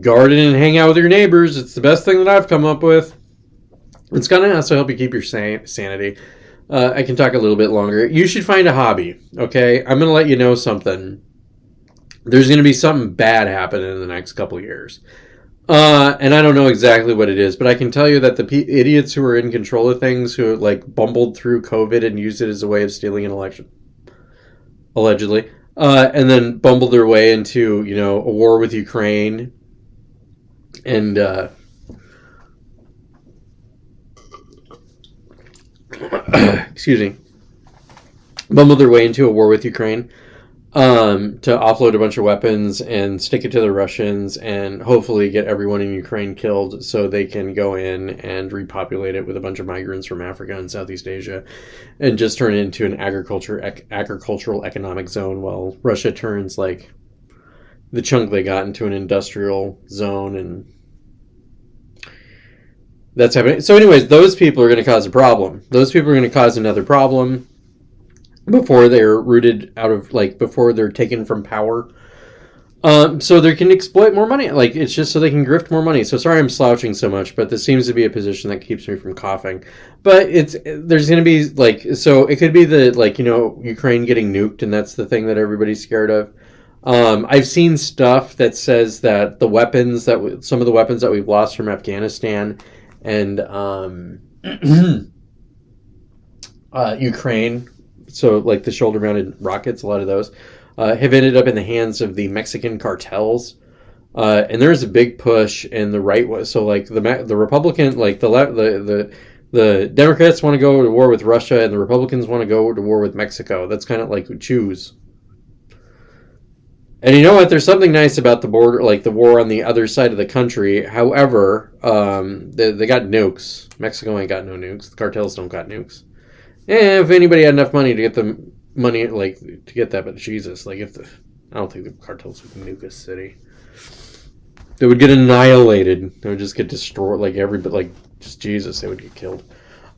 and hang out with your neighbors. It's the best thing that I've come up with. It's going to also help you keep your sanity. I can talk a little bit longer. You should find a hobby, okay? I'm going to let you know something. There's going to be something bad happening in the next couple of years. And I don't know exactly what it is, but I can tell you that the idiots who are in control of things, who like bumbled through COVID and used it as a way of stealing an election, allegedly, and then bumbled their way into, a war with Ukraine and excuse me, bumbled their way into a war with Ukraine to offload a bunch of weapons and stick it to the Russians and hopefully get everyone in Ukraine killed so they can go in and repopulate it with a bunch of migrants from Africa and Southeast Asia and just turn it into an agricultural economic zone while Russia turns like the chunk they got into an industrial zone, and that's happening. So anyways, those people are going to cause a problem. Those people are going to cause another problem. before they're rooted out of, like, before they're taken from power. So they can exploit more money. Like, it's just so they can grift more money. So sorry I'm slouching so much, but this seems to be a position that keeps me from coughing. But there's going to be, like, so it could be the, like, Ukraine getting nuked, and that's the thing that everybody's scared of. I've seen stuff that says that some of the weapons that we've lost from Afghanistan and Ukraine, so like the shoulder-mounted rockets, a lot of those, have ended up in the hands of the Mexican cartels. And there's a big push in the right. So like the Republican, like the Democrats want to go to war with Russia, and the Republicans want to go to war with Mexico. That's kind of like choose. And you know what? There's something nice about the border, like the war on the other side of the country. However, they got nukes. Mexico ain't got no nukes. The cartels don't got nukes. And if anybody had enough money to get the money, like, to get that, but Jesus, like, I don't think the cartels would nuke a city. They would get annihilated. They would just get destroyed, like, just Jesus, they would get killed.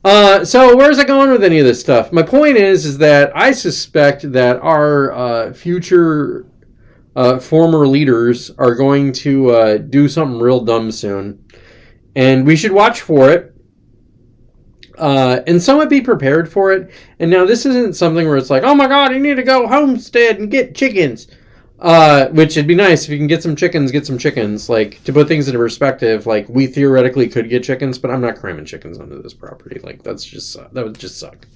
So where's it going with any of this stuff? My point is that I suspect that our future former leaders are going to do something real dumb soon. And we should watch for it. And somewhat be prepared for it. And now this isn't something where it's like, oh my God, you need to go homestead and get chickens. Which it'd be nice if you can get some chickens. Like, to put things into perspective, like, we theoretically could get chickens, but I'm not cramming chickens onto this property. Like, that would just suck.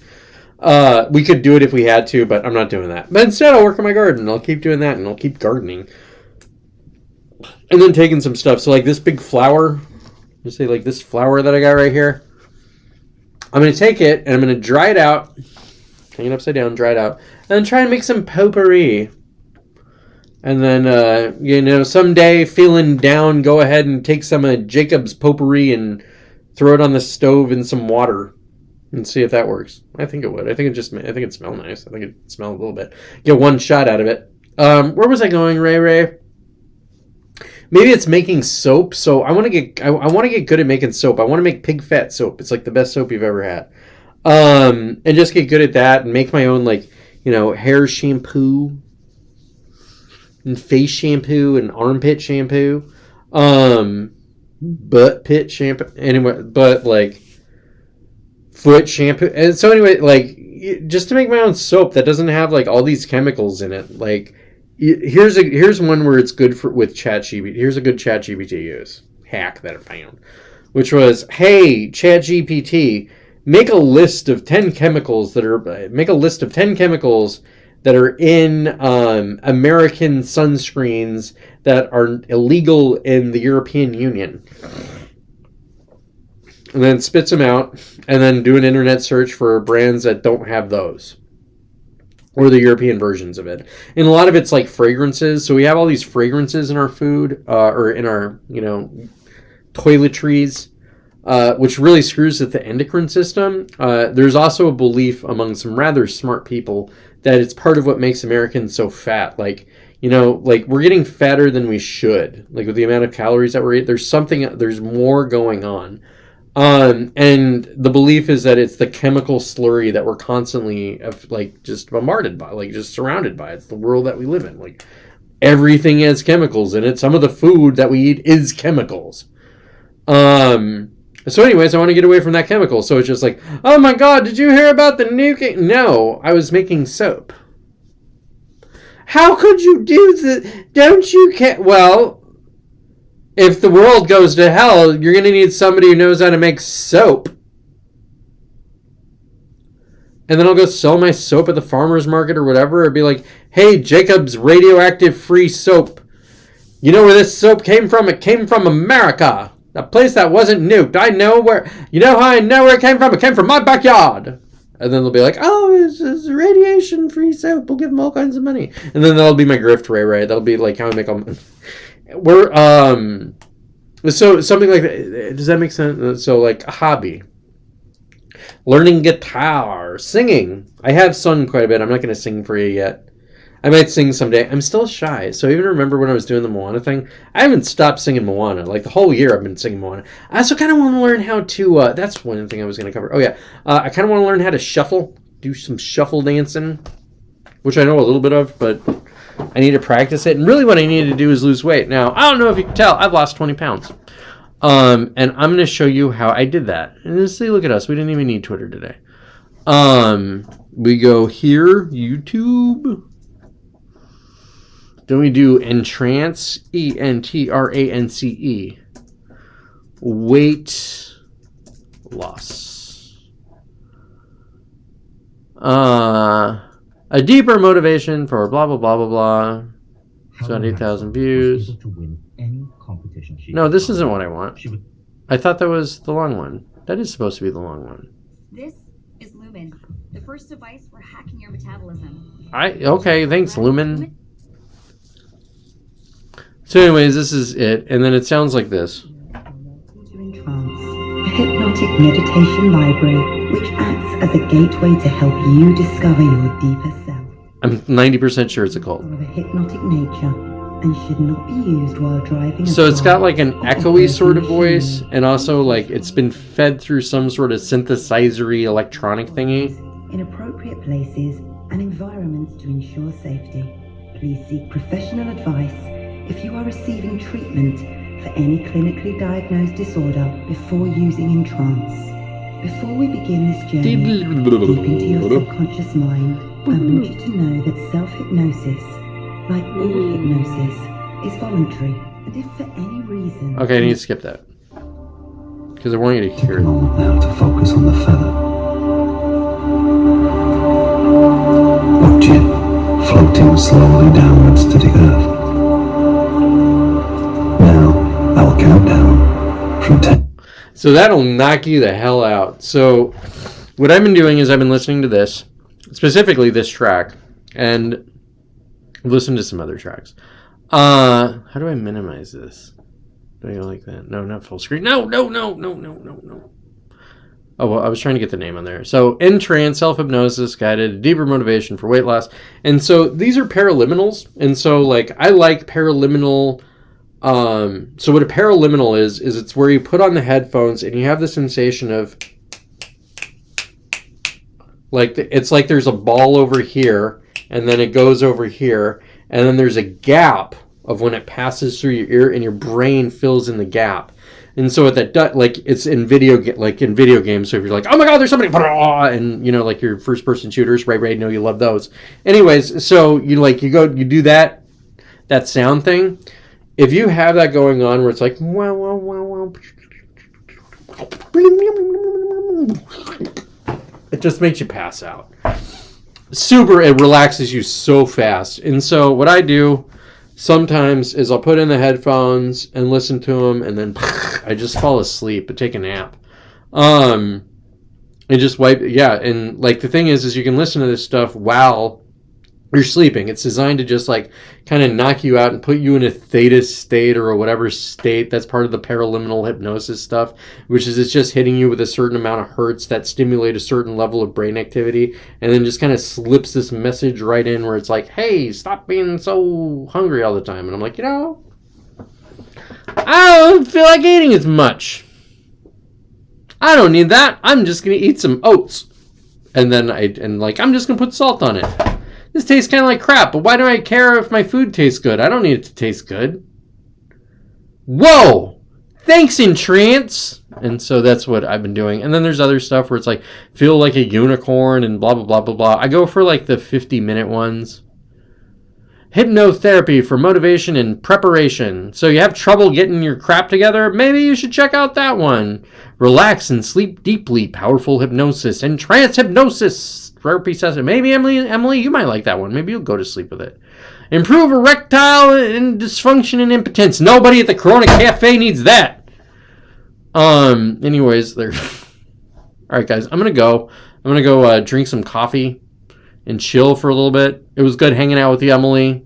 We could do it if we had to, but I'm not doing that. But instead, I'll work on my garden. I'll keep doing that, and I'll keep gardening. And then taking some stuff. So, like, this big flower, just say, like, this flower that I got right here, I'm going to take it, and I'm going to dry it out, hang it upside down, dry it out, and then try and make some potpourri. And then, someday, feeling down, go ahead and take some of Jacob's potpourri and throw it on the stove in some water and see if that works. I think it would. I think it smells nice. I think it smells a little bit. Get one shot out of it. Where was I going, Ray? Maybe it's making soap. So I want to get good at making soap. I want to make pig fat soap. It's like the best soap you've ever had. And just get good at that and make my own, like, hair shampoo and face shampoo and armpit shampoo. Butt pit shampoo. Anyway, but like foot shampoo. And so anyway, like, just to make my own soap that doesn't have like all these chemicals in it. Like, here's one where it's good with ChatGPT. Here's a good ChatGPT use hack that I found, which was, hey, ChatGPT, make a list of 10 chemicals that are in American sunscreens that are illegal in the European Union. And then spits them out, and then do an internet search for brands that don't have those, or the European versions of it. And a lot of it's like fragrances. So we have all these fragrances in our food, or in our, toiletries, which really screws with the endocrine system. There's also a belief among some rather smart people that it's part of what makes Americans so fat. Like, like, we're getting fatter than we should. Like, with the amount of calories that we're eating, there's more going on. And the belief is that it's the chemical slurry that we're constantly, like, just bombarded by, like, just surrounded by. It's the world that we live in. Like, everything has chemicals in it. Some of the food that we eat is chemicals. So anyways, I want to get away from that chemical. So it's just like, oh my God, did you hear about the nuking? No, I was making soap. How could you do that? Don't you care? Well, if the world goes to hell, you're going to need somebody who knows how to make soap. And then I'll go sell my soap at the farmer's market or whatever. Or be like, hey, Jacob's radioactive free soap. You know where this soap came from? It came from America. A place that wasn't nuked. I know where. You know how I know where it came from? It came from my backyard. And then they'll be like, oh, it's radiation-free soap. We'll give them all kinds of money. And then that'll be my grift, Ray. That'll be like how I make all... So something like that. Does that make sense? So, like, a hobby. Learning guitar. Singing. I have sung quite a bit. I'm not going to sing for you yet. I might sing someday. I'm still shy. So even remember when I was doing the Moana thing? I haven't stopped singing Moana. Like, the whole year I've been singing Moana. I also kind of want to learn how to... that's one thing I was going to cover. Oh, yeah. I kind of want to learn how to shuffle. do some shuffle dancing, which I know a little bit of, but I need to practice it. And really what I need to do is lose weight. Now, I don't know if you can tell, I've lost 20 pounds. And I'm going to show you how I did that. And see, look at us. We didn't even need Twitter today. We go here, YouTube. Then we do Entrance, ENTRANCE. Weight loss. A deeper motivation for blah, blah, blah, blah, blah. 78,000 views. No, this isn't what I want. I thought that was the long one. That is supposed to be the long one. This is Lumen, the first device for hacking your metabolism. Okay, thanks, Lumen. So anyways, this is it, and then it sounds like this. A hypnotic meditation library which acts as a gateway to help you discover your deeper self. I'm 90% sure it's a cult. Of a hypnotic nature and should not be used while driving. So it's got like an echoey sort of voice, and also like it's been fed through some sort of synthesizery electronic thingy. In appropriate places and environments to ensure safety. Please seek professional advice if you are receiving treatment for any clinically diagnosed disorder before using Entrance. Before we begin this journey deep into your subconscious mind, I want you to know that self-hypnosis, like all hypnosis, is voluntary, and if for any reason... Okay, I need to skip that. Because I want you to hear it. Now to focus on the feather. Watch it floating slowly downwards to the earth. Now, I'll count down from 10. So that'll knock you the hell out. So what I've been doing is I've been listening to this, specifically this track, and I've listened to some other tracks. How do I minimize this? Do I go like that? No, not full screen. No. Oh, well, I was trying to get the name on there. So, Entrance, self-hypnosis, guided, deeper motivation for weight loss. And so, these are paraliminals. And so, like, I like paraliminal... so what a paraliminal is it's where you put on the headphones and you have the sensation of... like, it's like there's a ball over here, and then it goes over here, and then there's a gap of when it passes through your ear, and your brain fills in the gap. And so at that, like, it's in video games. So if you're like, oh my god, there's somebody, and you know, like your first person shooters, right? I know you love those. Anyways, so you do that sound thing. If you have that going on where it's like, it just makes you pass out. It relaxes you so fast. And so what I do sometimes is I'll put in the headphones and listen to them, and then I just fall asleep and take a nap. And just and like the thing is you can listen to this stuff while you're sleeping. It's designed to just like kind of knock you out and put you in a theta state or whatever state. That's part of the paraliminal hypnosis stuff, which is it's just hitting you with a certain amount of hertz that stimulate a certain level of brain activity, and then just kind of slips this message right in where it's like, hey, stop being so hungry all the time. And I'm like, I don't feel like eating as much. I don't need that. I'm just going to eat some oats. And then I'm just going to put salt on it. This tastes kind of like crap, but why do I care if my food tastes good? I don't need it to taste good. Whoa! Thanks, Entrance! And so that's what I've been doing. And then there's other stuff where it's like, feel like a unicorn and blah, blah, blah, blah, blah. I go for like the 50-minute ones. Hypnotherapy for motivation and preparation. So you have trouble getting your crap together? Maybe you should check out that one. Relax and sleep deeply. Powerful hypnosis and trance hypnosis. Therapy session. Maybe Emily, you might like that one. Maybe you'll go to sleep with it. Improve erectile and dysfunction and impotence. Nobody at the Corona Cafe needs that. Anyways, there. All right, guys, I'm gonna go drink some coffee and chill for a little bit. It was good hanging out with you, Emily.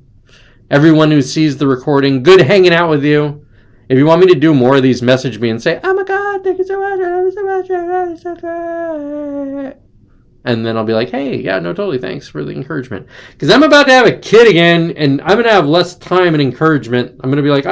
Everyone who sees the recording, good hanging out with you. If you want me to do more of these, message me and say, oh my god, thank you so much, I love you so much, it's so great. And then I'll be like, hey, yeah, no, totally, thanks for the encouragement. Because I'm about to have a kid again, and I'm going to have less time and encouragement. I'm going to be like,